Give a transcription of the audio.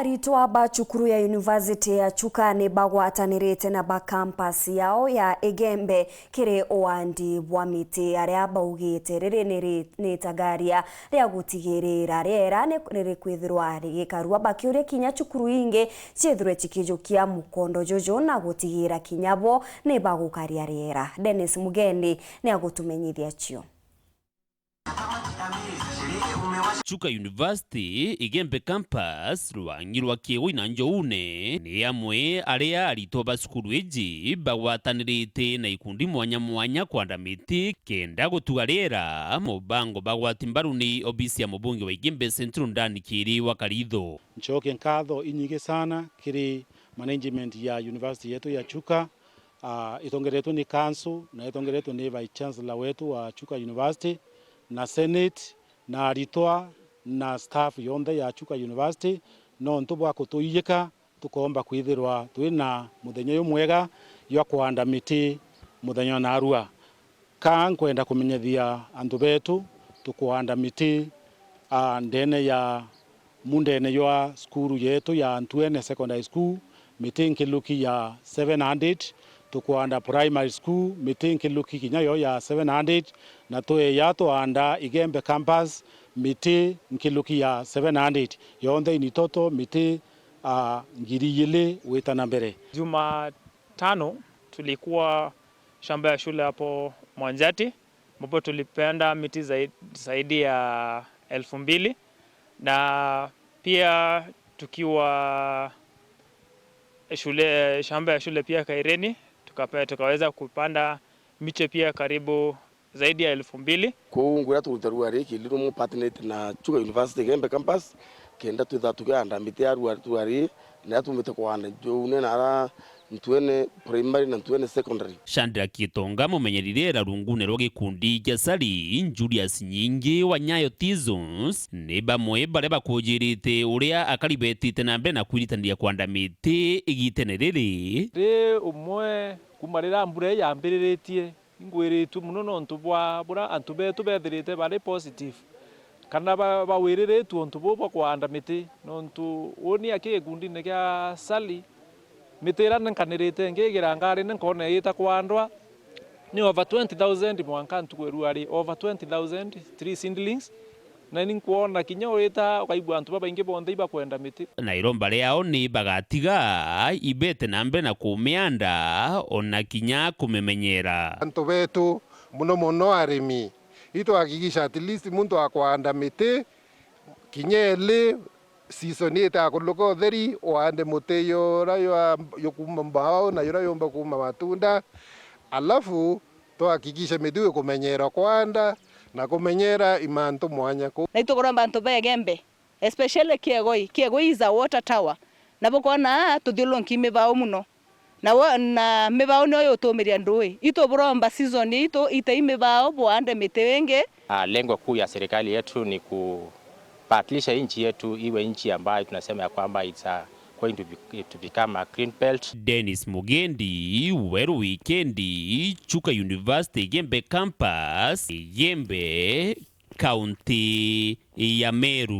ARITWA ba cukuru ya University ya Chuka ni bagwatanirite na ba campus yao ya Igembe KIRI WAANDI bwa MITI aria baugite riri ni tagaria ria gutigirira Rîera ni kwithirwa rigikarua bakiuria kinya cukuru ingi ciithirwe cikijukia mukondo jojo na gutigira kinyabo ni bagukaria Rîera. Dennis Mugendi ni agutumenyithia cio. Chuka University Igembe campus rwangirwa kiego ina njoune ni amwe aria ARITWA ba cukuru iji bagwatanirite na ikundi mwanya mwanya kwanda miti kenda gutuga Rîera mubango bagwati mbaru ni obisi ya mubunge wa Igembe Central ndani KIRI wa Karitho. Nchoke nkatho inyingi sana kiri management ya university yetu ya Chuka. Itongeretwo ni council na itongeretwo ni vice chancellor wetu wa Chuka University na senate na ARITWA na staff yonthe ya Chuka University no ntubwa kutuyika tukomba kwithirwa twina muthenya mwega yo kwanda miti muthenya na arua ka nkwenda kumenyethia andu betu tukwanda miti ndene ya mundene ya skuru yetu ya Ntwene Secondary School miti nkiluki ya 700 tukwanda primary school miti nkiluki kinyayo ya 700 na toe yato anda Igembe campus miti nkiluki ya 700 yonthe ni toto miti ngiri ile wetana mbere. Jumatano tulikuwa shamba ya shule hapo Mwanjati ambapo tulipanda miti zaidi ya 2000 na pia tukiwa shamba ya shule pia Kaireni tukaweza kupanda miche pia karibu zaidi ya 2000. Kuungura turutarua riki liro mu partnership na Chuka University Igembe campus kenda tuthatuka miti ya ruari na tumite kwanda joune na Ntwene primary na Ntwene secondary. Shandra Kitonga mumenyeri Rîera rungune rwa gikundi kia Sari Julius Nyingi wa Nyayo Tizons ni bamwe baria bakujirite uria akaribetite na mbere na kwiritanira kwanda miti igitene riri umwe kumarira mbure yambiriretie ingwiritu muno nontu bwa bura antu betu bethirite bari positive kana bawiriretu ontu bo kwanda miti nontu woni akigundi ne kia Sali mitira nkanirite ngigira ngari nkone yita kwandwa ni over 20,000 mwanka ntukweruari over 20,000 3 seedlings na ninkuona kinya urita ukaigwa antu babaingi bonthe ibakwenda miti na iromba riao ni bagatiga ibete na mbere na kumianda ona kinya kumemenyera antu betu muno arimi itwakigisha at least muntu akwanda miti kinyeli season ita kuluko theri wande muteyo rayo yokumbao na yura yomba kuma matunda alafu twakikisha miti kumenyera kwanda na kumenyera imanto mwanya ko na itugoromba antu begembe especially kiegoi is a water tower na bokona tuthilonki mibao muno na mibao no tumiria ndui ito buromba season ito itaimibao bwande miti wengi. Lengo kuu ya serikali yetu ni kubadilisha nchi yetu iwe nchi ambayo tunasema ya kwamba it's going to become a green belt. Dennis Mugendi, Weru Wikendi, Chuka University Igembe campus, Igembe, County ya Meru.